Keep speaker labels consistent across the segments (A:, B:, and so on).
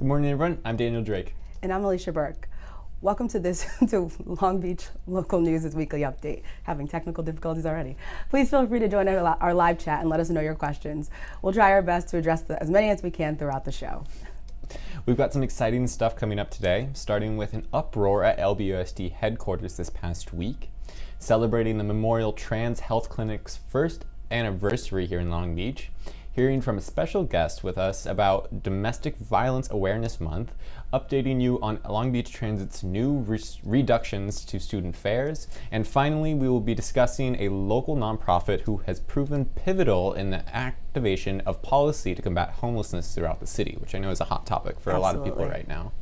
A: Good morning, everyone. I'm Daniel Drake.
B: And I'm Alicia Burke. Welcome to Long Beach Local News' weekly update. Having technical difficulties already. Please feel free to join our live chat and let us know your questions. We'll try our best to address as many as we can throughout the show.
A: We've got some exciting stuff coming up today, starting with an uproar at LBUSD headquarters this past week, celebrating the Memorial Trans Health Clinic's first anniversary here in Long Beach, hearing from a special guest with us about Domestic Violence Awareness Month, updating you on Long Beach Transit's new reductions to student fares, and finally we will be discussing a local nonprofit who has proven pivotal in the activation of policy to combat homelessness throughout the city, which I know is a hot topic for a lot of people right now.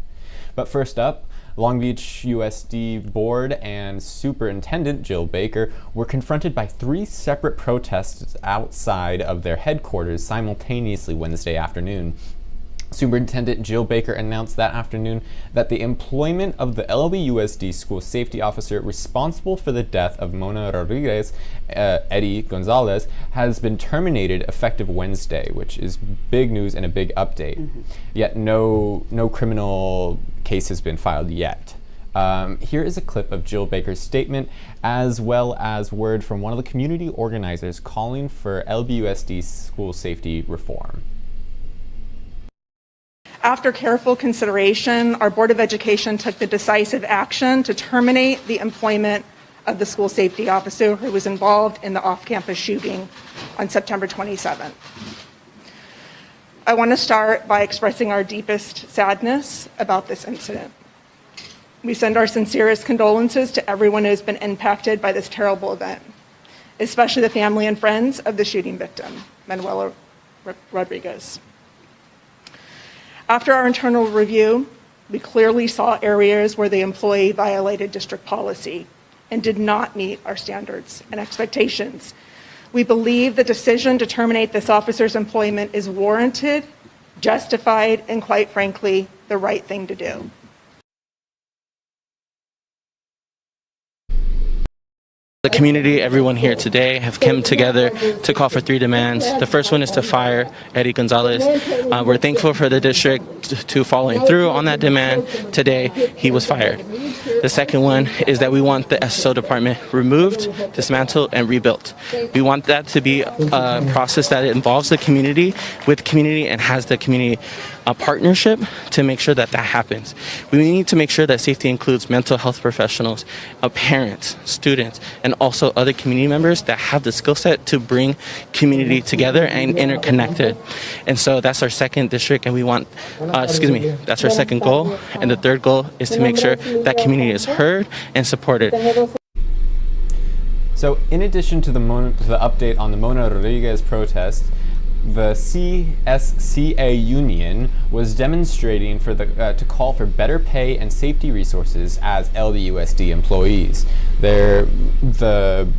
A: But first up, Long Beach USD Board and Superintendent Jill Baker were confronted by 3 separate protests outside of their headquarters simultaneously Wednesday afternoon. Superintendent Jill Baker announced that afternoon that the employment of the LBUSD school safety officer responsible for the death of Mona Rodriguez, Eddie Gonzalez, has been terminated effective Wednesday, which is big news and a big update. Yet no criminal case has been filed yet. Here is a clip of Jill Baker's statement, as well as word from one of the community organizers calling for LBUSD school safety reform.
C: After careful consideration, our Board of Education took the decisive action to terminate the employment of the school safety officer who was involved in the off-campus shooting on September 27th. I want to start by expressing our deepest sadness about this incident. We send our sincerest condolences to everyone who has been impacted by this terrible event, especially the family and friends of the shooting victim, Manuela Rodriguez. After our internal review, we clearly saw areas where the employee violated district policy and did not meet our standards and expectations. We believe the decision to terminate this officer's employment is warranted, justified, and quite frankly, the right thing to do.
D: The community, everyone here today, have come together to call for 3 demands. The first one is to fire Eddie Gonzalez. We're thankful for the district to following through on that demand. Today, he was fired. The second one is that we want the SSO department removed, dismantled, and rebuilt. We want that to be a process that involves the community with community and has the community a partnership to make sure that that happens. We need to make sure that safety includes mental health professionals, parents, students, and also other community members that have the skill set to bring community together and interconnected. And so that's our second district, and we want, that's our second goal. And the third goal is to make sure that community is heard and supported.
A: So in addition to the update on the Mona Rodriguez protest, the CSCA union was demonstrating for to call for better pay and safety resources as LBUSD employees. They're the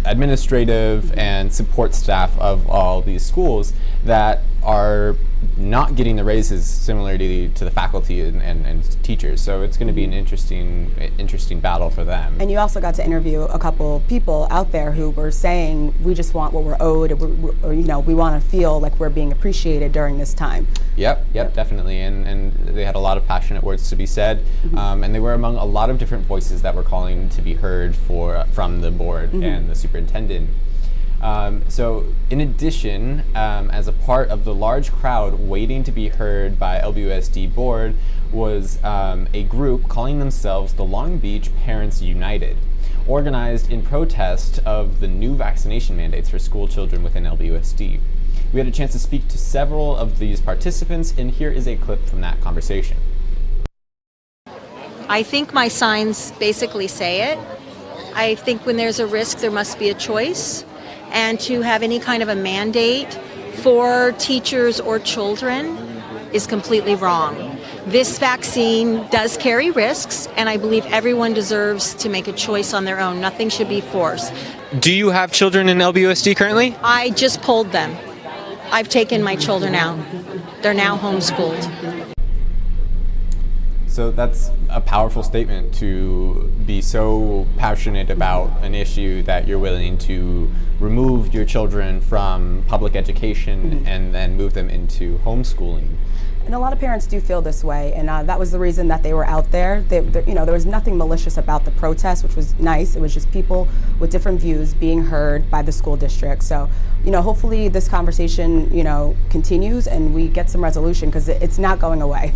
A: administrative and support staff of all these schools that are not getting the raises similarly to the faculty and teachers. So it's going to be an interesting battle for them.
B: And you also got to interview a couple people out there who were saying, we just want what we're owed, or we want to feel like we're being appreciated during this time. Yep,
A: definitely. And they had a lot of passionate words to be said. And they were among a lot of different voices that were calling to be heard from the board and the superintendent. So in addition, as a part of the large crowd waiting to be heard by LBUSD board was a group calling themselves the Long Beach Parents United, organized in protest of the new vaccination mandates for school children within LBUSD. We had a chance to speak to several of these participants, and here is a clip from that conversation.
E: I think my signs basically say it. I think when there's a risk, there must be a choice. And to have any kind of a mandate for teachers or children is completely wrong. This vaccine does carry risks, and I believe everyone deserves to make a choice on their own. Nothing should be forced.
A: Do you have children in LBUSD currently?
E: I just polled them. I've taken my children out. They're now homeschooled.
A: So that's a powerful statement, to be so passionate about an issue that you're willing to remove your children from public education and then move them into homeschooling.
B: And a lot of parents do feel this way, and that was the reason that they were out there. There was nothing malicious about the protest, which was nice. It was just people with different views being heard by the school district. So, hopefully this conversation, continues and we get some resolution, because it's not going away.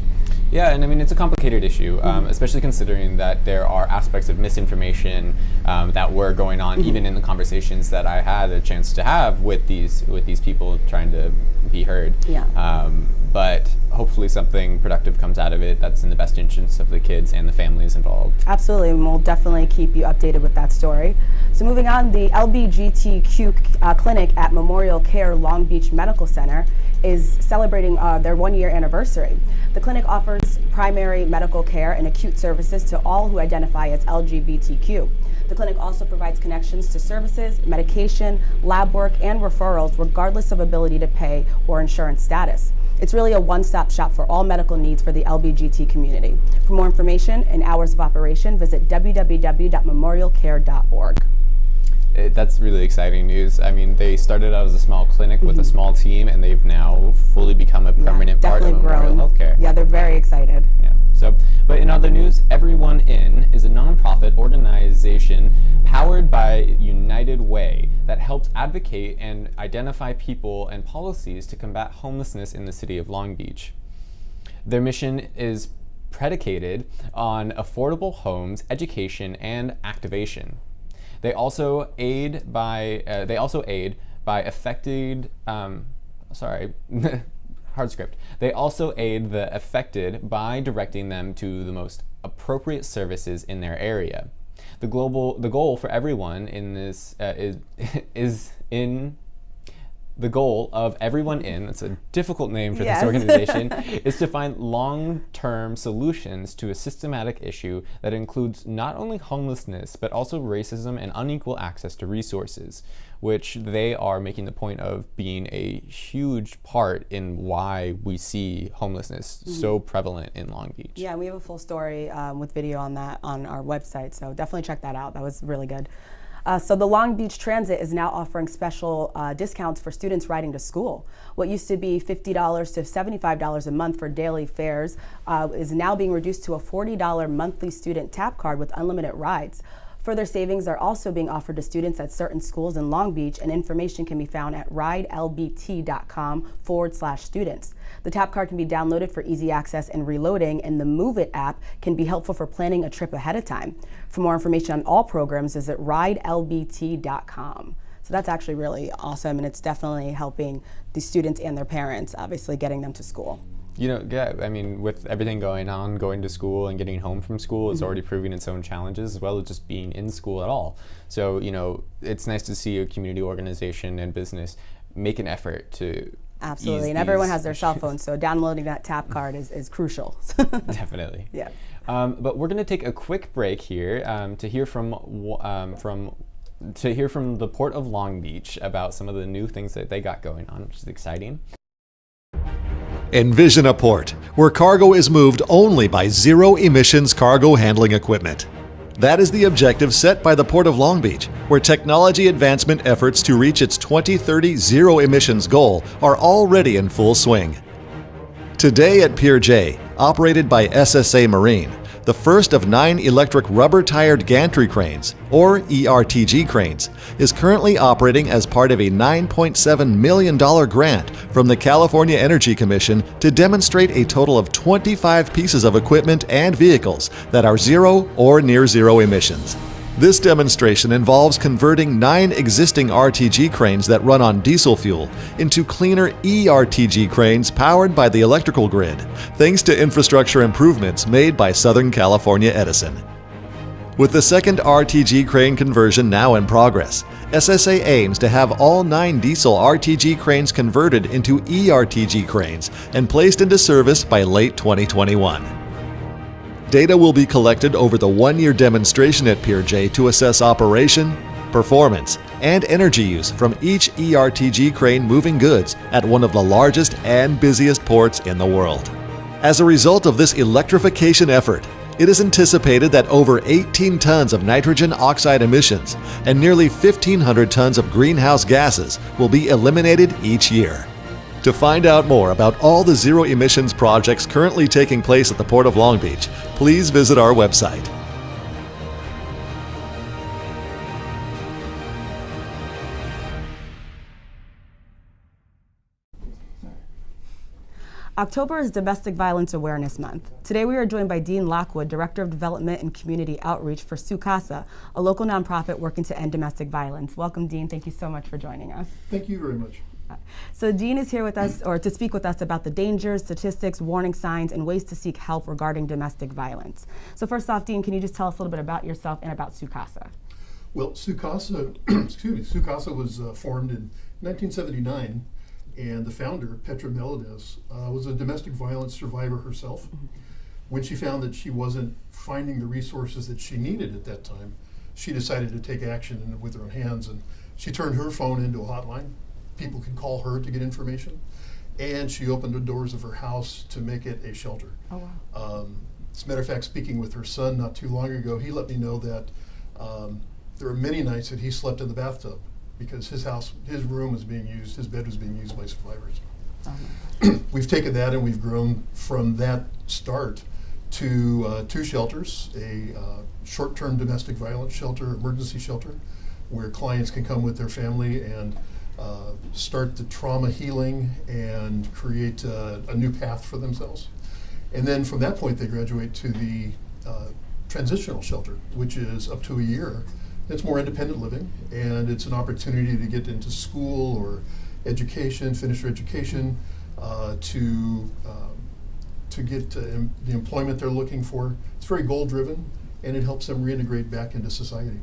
A: Yeah, and I mean, it's a complicated issue, especially considering that there are aspects of misinformation that were going on even in the conversations that I had a chance to have with these people trying to be heard.
B: Yeah.
A: But hopefully something productive comes out of it that's in the best interest of the kids and the families involved.
B: Absolutely, and we'll definitely keep you updated with that story. So moving on, the LBGTQ clinic at Memorial Care Long Beach Medical Center is celebrating their 1-year anniversary. The clinic offers primary medical care and acute services to all who identify as LGBTQ. The clinic also provides connections to services, medication, lab work, and referrals, regardless of ability to pay or insurance status. It's really a one-stop shop for all medical needs for the LBGT community. For more information and hours of operation, visit www.memorialcare.org.
A: That's really exciting news. I mean, they started out as a small clinic with a small team, and they've now fully become a permanent part of Memorial Healthcare.
B: Yeah, they're very excited.
A: Yeah. But in other news, Everyone In is a nonprofit organization powered by United Way that helps advocate and identify people and policies to combat homelessness in the city of Long Beach. Their mission is predicated on affordable homes, education, and activation. They also aid by affected. Hard script. They also aid the affected by directing them to the most appropriate services in their area. The goal for everyone in this the goal of Everyone In, that's a difficult name for this organization, is to find long-term solutions to a systematic issue that includes not only homelessness, but also racism and unequal access to resources, which they are making the point of being a huge part in why we see homelessness so prevalent in Long Beach.
B: Yeah, we have a full story with video on that on our website, so definitely check that out. That was really good. So the Long Beach Transit is now offering special discounts for students riding to school. What used to be $50 to $75 a month for daily fares is now being reduced to a $40 monthly student tap card with unlimited rides. Further savings are also being offered to students at certain schools in Long Beach, and information can be found at ridelbt.com/students. The tap card can be downloaded for easy access and reloading, and the Move It app can be helpful for planning a trip ahead of time. For more information on all programs, visit ridelbt.com. So that's actually really awesome, and it's definitely helping the students and their parents, obviously getting them to school.
A: Yeah, I mean, with everything going on, going to school and getting home from school is already proving its own challenges, as well as just being in school at all. So, it's nice to see a community organization and business make an effort to
B: Absolutely, and everyone has their cell phone, so downloading that tap card is crucial.
A: Definitely.
B: Yeah.
A: But we're going to take a quick break here to hear from the Port of Long Beach about some of the new things that they got going on, which is exciting.
F: Envision a port where cargo is moved only by zero-emissions cargo handling equipment. That is the objective set by the Port of Long Beach, where technology advancement efforts to reach its 2030 zero-emissions goal are already in full swing. Today at Pier J, operated by SSA Marine, the first of 9 electric rubber-tired gantry cranes, or ERTG cranes, is currently operating as part of a $9.7 million grant from the California Energy Commission to demonstrate a total of 25 pieces of equipment and vehicles that are zero or near zero emissions. This demonstration involves converting 9 existing RTG cranes that run on diesel fuel into cleaner ERTG cranes powered by the electrical grid, thanks to infrastructure improvements made by Southern California Edison. With the second RTG crane conversion now in progress, SSA aims to have all 9 diesel RTG cranes converted into ERTG cranes and placed into service by late 2021. Data will be collected over the 1-year demonstration at Pier J to assess operation, performance, and energy use from each ERTG crane moving goods at one of the largest and busiest ports in the world. As a result of this electrification effort, it is anticipated that over 18 tons of nitrogen oxide emissions and nearly 1,500 tons of greenhouse gases will be eliminated each year. To find out more about all the zero emissions projects currently taking place at the Port of Long Beach, please visit our website.
B: October is Domestic Violence Awareness Month. Today we are joined by Dean Lockwood, Director of Development and Community Outreach for Sukasa, a local nonprofit working to end domestic violence. Welcome, Dean. Thank you so much for joining us.
G: Thank you very much.
B: So Dean is here with us, or to speak with us about the dangers, statistics, warning signs, and ways to seek help regarding domestic violence. So first off, Dean, can you just tell us a little bit about yourself and about Sukasa?
G: Well, Sukasa, Sukasa was formed in 1979. And the founder, Petra Melendez, was a domestic violence survivor herself. When she found that she wasn't finding the resources that she needed at that time, she decided to take action with her own hands, and she turned her phone into a hotline. People could call her to get information, and she opened the doors of her house to make it a shelter.
B: Oh, wow.
G: As a matter of fact, speaking with her son not too long ago, he let me know that there were many nights that he slept in the bathtub, because his room was being used, his bed was being used by survivors. We've taken that and we've grown from that start to 2 shelters, a short-term domestic violence shelter, emergency shelter, where clients can come with their family and start the trauma healing and create a new path for themselves. And then from that point they graduate to the transitional shelter, which is up to a year. It's more independent living, and it's an opportunity to get into school or education, finish their education, to get the employment they're looking for. It's very goal-driven, and it helps them reintegrate back into society.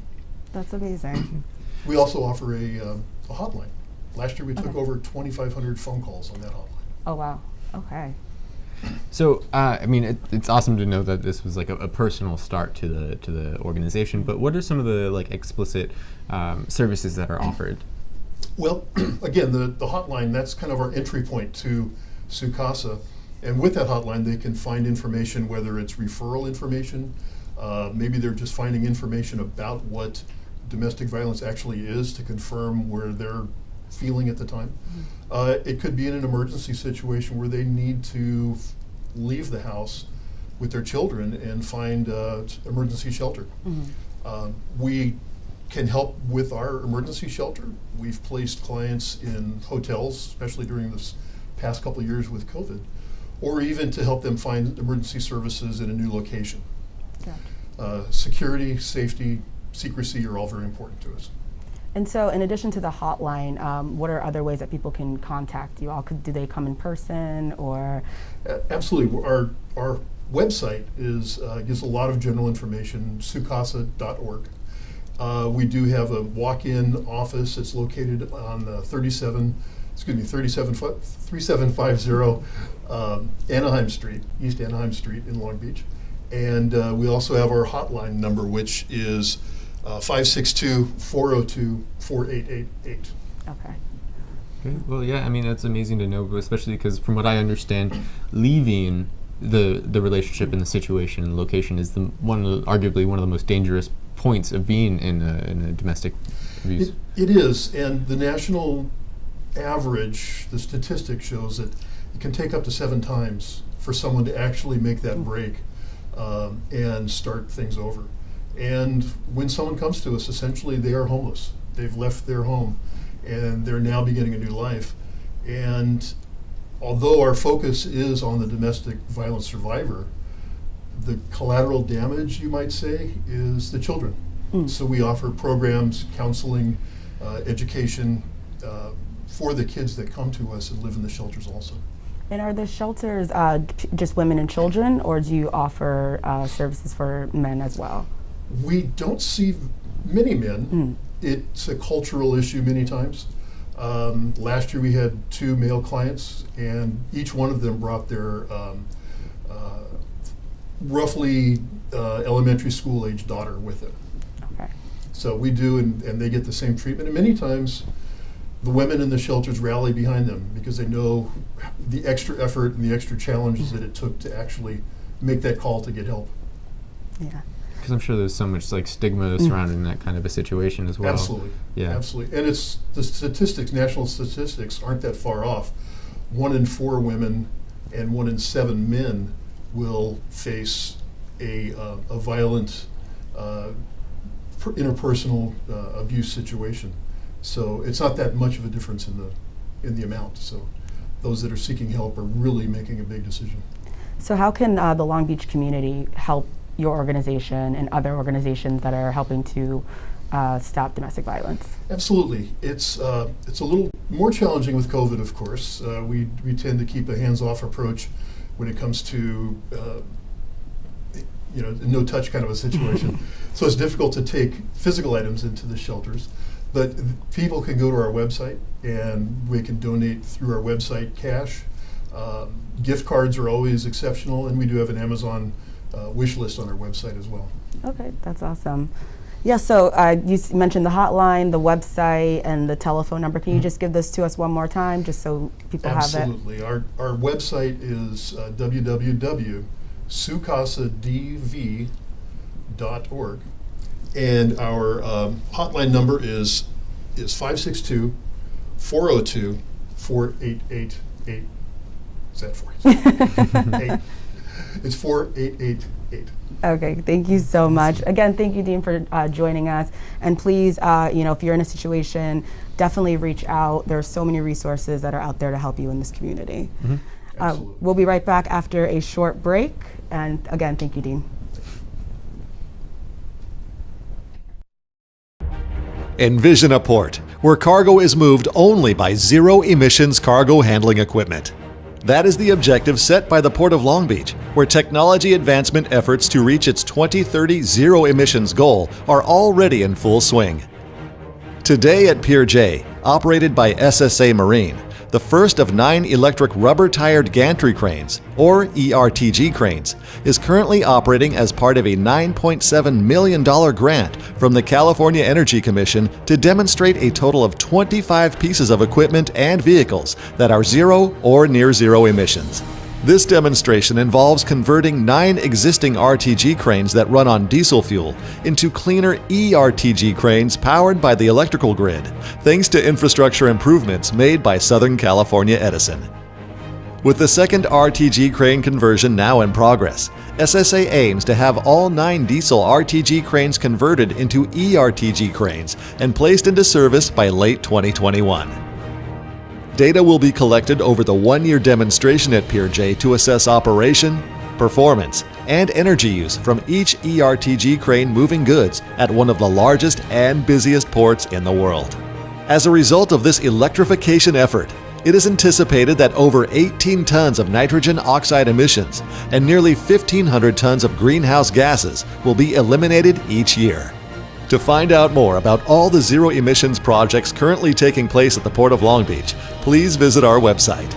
B: That's amazing.
G: We also offer a hotline. Last year we took over 2,500 phone calls on that hotline.
B: Oh, wow. Okay.
A: So, I mean, it's awesome to know that this was like a personal start to the organization. But what are some of the like explicit services that are offered?
G: Well, again, the hotline, that's kind of our entry point to Sukasa. And with that hotline, they can find information, whether it's referral information, maybe they're just finding information about what domestic violence actually is to confirm where they're feeling at the time. It could be in an emergency situation where they need to leave the house with their children and find emergency shelter. We can help with our emergency shelter. We've placed clients in hotels, especially during this past couple of years with COVID, or even to help them find emergency services in a new location. Security, safety, secrecy are all very important to us.
B: And so in addition to the hotline, what are other ways that people can contact you all? Do they come in person or?
G: Absolutely. Our website gives a lot of general information, sukasa.org. We do have a walk-in office that's located on 3750 Anaheim Street, East Anaheim Street in Long Beach. And we also have our hotline number, which is 562-402-4888.
B: Okay.
A: Okay. Well, yeah, I mean, that's amazing to know, especially because from what I understand, leaving the relationship and the situation and location is arguably one of the most dangerous points of being in a domestic abuse.
G: It is, and the national average, the statistic shows that it can take up to 7 times for someone to actually make that break and start things over. And when someone comes to us, essentially they are homeless. They've left their home and they're now beginning a new life. And although our focus is on the domestic violence survivor, the collateral damage, you might say, is the children. So we offer programs, counseling, education for the kids that come to us and live in the shelters also.
B: And are the shelters just women and children, or do you offer services for men as well?
G: We don't see many men. It's a cultural issue many times. Last year we had 2 male clients, and each one of them brought their roughly elementary school age daughter with them.
B: Okay.
G: So we do, and they get the same treatment. And many times the women in the shelters rally behind them because they know the extra effort and the extra challenges that it took to actually make that call to get help.
B: Yeah.
A: Because I'm sure there's so much like stigma surrounding that kind of a situation as well.
G: Absolutely.
A: Yeah.
G: Absolutely. And it's the statistics, national statistics aren't that far off. 1 in 4 women and 1 in 7 men will face a violent interpersonal abuse situation. So it's not that much of a difference in the amount. So those that are seeking help are really making a big decision.
B: So how can the Long Beach community help your organization and other organizations that are helping to stop domestic violence?
G: Absolutely. It's a little more challenging with COVID, of course. We tend to keep a hands-off approach when it comes to no touch kind of a situation. So it's difficult to take physical items into the shelters, but people can go to our website and we can donate through our website cash. Gift cards are always exceptional, and we do have an Amazon wish list on our website as well.
B: Okay, that's awesome. Yeah, so you mentioned the hotline, the website, and the telephone number. Can you just give this to us one more time, just so people have it?
G: Absolutely. Our website is www.sucasadv.org, and our hotline number is 562-402-4888. Is that 4? 8. It's 4888.
B: Okay, thank you so much. Again, thank you, Dean, for joining us. And please, if you're in a situation, definitely reach out. There are so many resources that are out there to help you in this community.
G: Absolutely.
B: We'll be right back after a short break. And again, thank you, Dean.
F: Envision a port where cargo is moved only by zero-emissions cargo handling equipment. That is the objective set by the Port of Long Beach, where technology advancement efforts to reach its 2030 zero-emissions goal are already in full swing. Today at Pier J, operated by SSA Marine, the first of 9 electric rubber-tired gantry cranes, or ERTG cranes, is currently operating as part of a $9.7 million grant from the California Energy Commission to demonstrate a total of 25 pieces of equipment and vehicles that are zero or near zero emissions. This demonstration involves converting 9 existing RTG cranes that run on diesel fuel into cleaner ERTG cranes powered by the electrical grid, thanks to infrastructure improvements made by Southern California Edison. With the second RTG crane conversion now in progress, SSA aims to have all 9 diesel RTG cranes converted into ERTG cranes and placed into service by late 2021. Data will be collected over the 1-year demonstration at Pier J to assess operation, performance, and energy use from each ERTG crane moving goods at one of the largest and busiest ports in the world. As a result of this electrification effort, it is anticipated that over 18 tons of nitrogen oxide emissions and nearly 1,500 tons of greenhouse gases will be eliminated each year. To find out more about all the zero emissions projects currently taking place at the Port of Long Beach, please visit our website.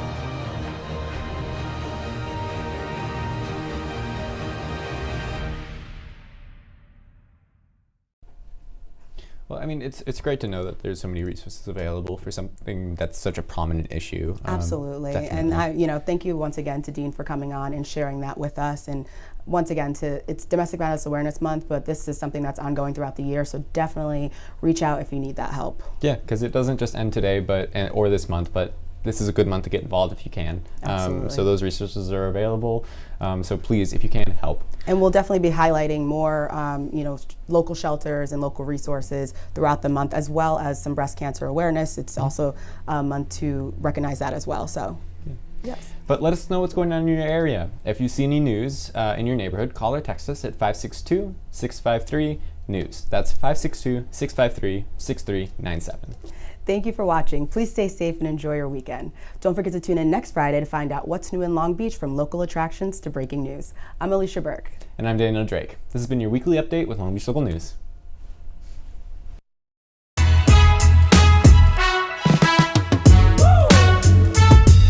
A: Well, I mean, it's great to know that there's so many resources available for something that's such a prominent issue.
B: Absolutely.
A: Definitely.
B: And thank you once again to Dean for coming on and sharing that with us. And once again, it's Domestic Violence Awareness Month, but this is something that's ongoing throughout the year. So definitely reach out if you need that help.
A: Yeah, because it doesn't just end today, or this month, but this is a good month to get involved if you can.
B: Absolutely.
A: So those resources are available. So please, if you can, help.
B: And we'll definitely be highlighting more, local shelters and local resources throughout the month, as well as some breast cancer awareness. It's also a month to recognize that as well. So, yes.
A: But let us know what's going on in your area. If you see any news in your neighborhood, call or text us at 562-653-NEWS. That's 562-653-6397.
B: Thank you for watching. Please stay safe and enjoy your weekend. Don't forget to tune in next Friday to find out what's new in Long Beach, from local attractions to breaking news. I'm Alicia Burke.
A: And I'm Daniel Drake. This has been your weekly update with Long Beach Local News.